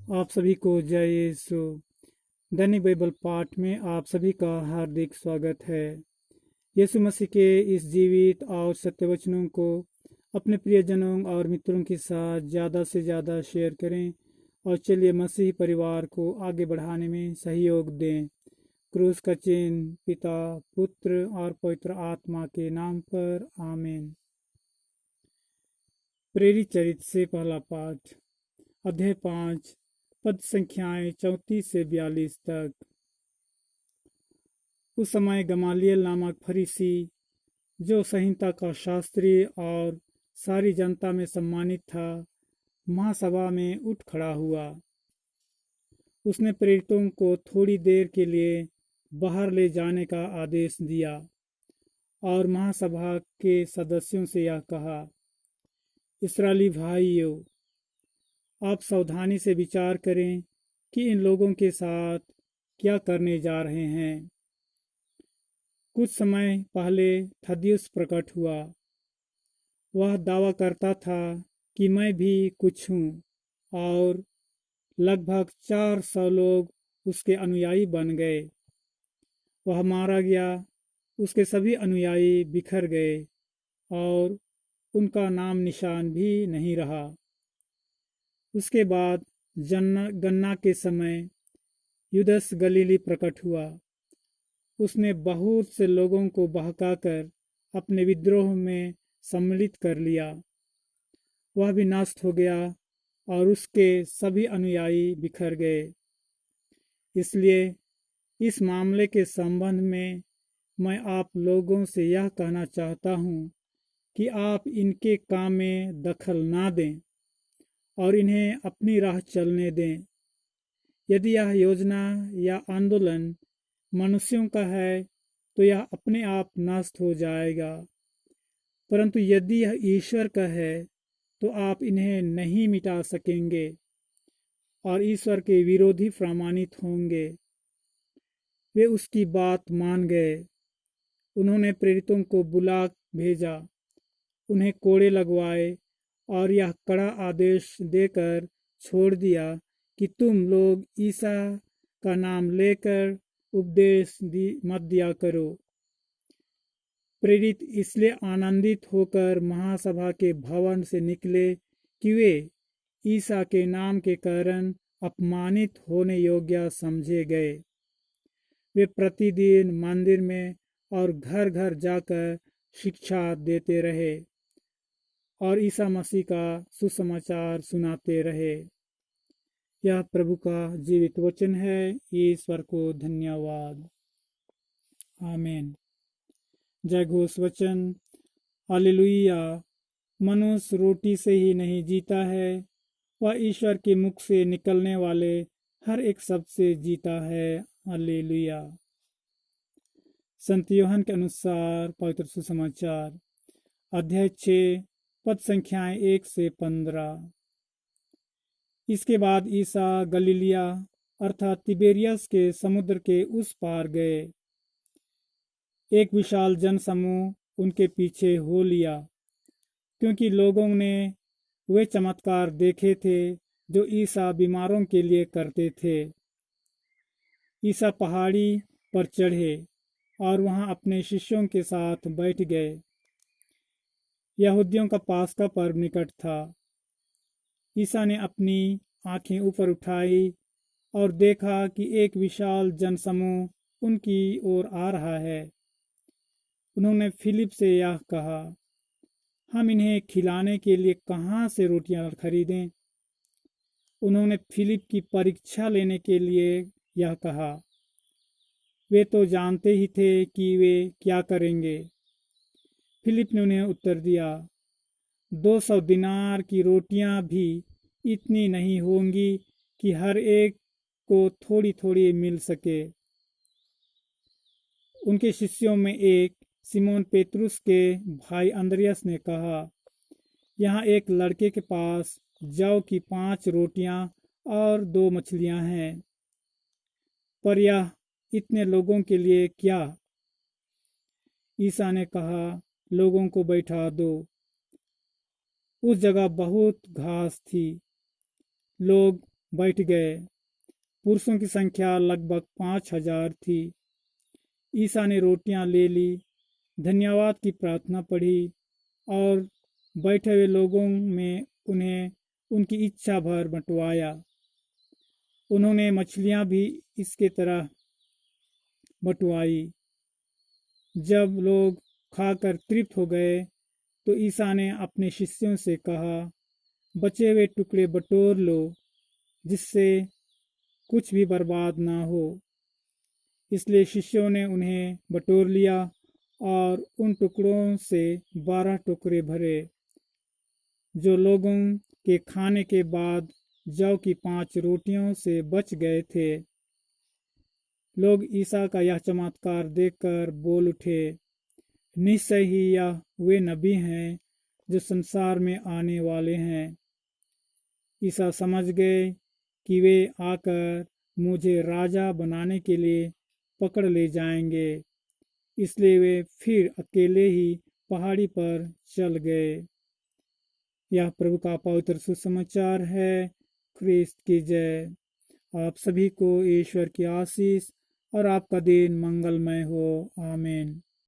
आप सभी को जय यीशु। दैनिक बाइबल पाठ में आप सभी का हार्दिक स्वागत है। यीशु मसीह के इस जीवित और सत्य वचनों को अपने प्रियजनों और मित्रों के साथ ज़्यादा से ज़्यादा शेयर करें और चलिए मसीह परिवार को आगे बढ़ाने में सहयोग दें। क्रूस का चिन्ह पिता, पुत्र और पवित्र आत्मा के नाम पर आमीन। प्रेरित चरित्र से पहला पाठ, अध्याय 5, पद संख्याएं 34 से 42 तक। उस समय गमालियल नामक फरीसी, जो संहिता का शास्त्री और सारी जनता में सम्मानित था, महासभा में उठ खड़ा हुआ। उसने प्रेरितों को थोड़ी देर के लिए बाहर ले जाने का आदेश दिया और महासभा के सदस्यों से यह कहा, इस्राएली भाइयों, आप सावधानी से विचार करें कि इन लोगों के साथ क्या करने जा रहे हैं। कुछ समय पहले थदियुस प्रकट हुआ। वह दावा करता था कि मैं भी कुछ हूँ और लगभग 400 लोग उसके अनुयायी बन गए। वह मारा गया, उसके सभी अनुयायी बिखर गए और उनका नाम निशान भी नहीं रहा। उसके बाद गन्ना के समय युदस गलीली प्रकट हुआ। उसने बहुत से लोगों को बहकाकर अपने विद्रोह में सम्मिलित कर लिया। वह भी नष्ट हो गया और उसके सभी अनुयायी बिखर गए। इसलिए इस मामले के संबंध में मैं आप लोगों से यह कहना चाहता हूँ कि आप इनके काम में दखल ना दें और इन्हें अपनी राह चलने दें। यदि यह योजना या आंदोलन मनुष्यों का है तो यह अपने आप नष्ट हो जाएगा, परंतु यदि यह ईश्वर का है तो आप इन्हें नहीं मिटा सकेंगे और ईश्वर के विरोधी प्रमाणित होंगे। वे उसकी बात मान गए। उन्होंने प्रेरितों को बुला भेजा, उन्हें कोड़े लगवाए और यह कड़ा आदेश देकर छोड़ दिया कि तुम लोग ईसा का नाम लेकर उपदेश मत दिया करो। प्रेरित इसलिए आनंदित होकर महासभा के भवन से निकले कि वे ईसा के नाम के कारण अपमानित होने योग्य समझे गए। वे प्रतिदिन मंदिर में और घर घर जाकर शिक्षा देते रहे और ईसा मसीह का सुसमाचार सुनाते रहे। यह प्रभु का जीवित वचन है। ईश्वर को धन्यवाद। आमीन। जय घोष वचन। हालेलुया। मनुष्य रोटी से ही नहीं जीता है, वह ईश्वर के मुख से निकलने वाले हर एक शब्द से जीता है। हालेलुया। संत यूहन्ना के अनुसार पवित्र सुसमाचार, अध्याय 6, पद संख्याएं 1 से 15। इसके बाद ईसा गलीलिया अर्थात तिबेरियस के समुद्र के उस पार गए। एक विशाल जनसमूह उनके पीछे हो लिया, क्योंकि लोगों ने वे चमत्कार देखे थे जो ईसा बीमारों के लिए करते थे। ईसा पहाड़ी पर चढ़े और वहां अपने शिष्यों के साथ बैठ गए। यहूदियों का पास्का पर्व निकट था। ईसा ने अपनी आंखें ऊपर उठाई और देखा कि एक विशाल जनसमूह उनकी ओर आ रहा है। उन्होंने फिलिप से यह कहा, हम इन्हें खिलाने के लिए कहाँ से रोटियां खरीदें? उन्होंने फिलिप की परीक्षा लेने के लिए यह कहा। वे तो जानते ही थे कि वे क्या करेंगे। फिलिप ने उन्हें उत्तर दिया, 200 दिनार की रोटियां भी इतनी नहीं होंगी कि हर एक को थोड़ी थोड़ी मिल सके। उनके शिष्यों में एक सिमोन पेतरुस के भाई अंद्रियास ने कहा, यहाँ एक लड़के के पास जौ की 5 रोटियां और 2 मछलियां हैं, पर यह इतने लोगों के लिए क्या? ईसा ने कहा, लोगों को बैठा दो। उस जगह बहुत घास थी। लोग बैठ गए। पुरुषों की संख्या लगभग 5,000 थी। ईसा ने रोटियां ले ली, धन्यवाद की प्रार्थना पढ़ी और बैठे हुए लोगों में उन्हें उनकी इच्छा भर बंटवाया। उन्होंने मछलियां भी इसके तरह बंटवाई। जब लोग खाकर तृप्त हो गए तो ईसा ने अपने शिष्यों से कहा, बचे हुए टुकड़े बटोर लो, जिससे कुछ भी बर्बाद ना हो। इसलिए शिष्यों ने उन्हें बटोर लिया और उन टुकड़ों से 12 टुकड़े भरे, जो लोगों के खाने के बाद जौ की 5 रोटियों से बच गए थे। लोग ईसा का यह चमत्कार देखकर बोल उठे, निश्चय ही यह वे नबी हैं जो संसार में आने वाले हैं। ईसा समझ गए कि वे आकर मुझे राजा बनाने के लिए पकड़ ले जाएंगे, इसलिए वे फिर अकेले ही पहाड़ी पर चल गए। यह प्रभु का पवित्र सुसमाचार है। ख्रिस्त की जय। आप सभी को ईश्वर की आशीष और आपका दिन मंगलमय हो। आमीन।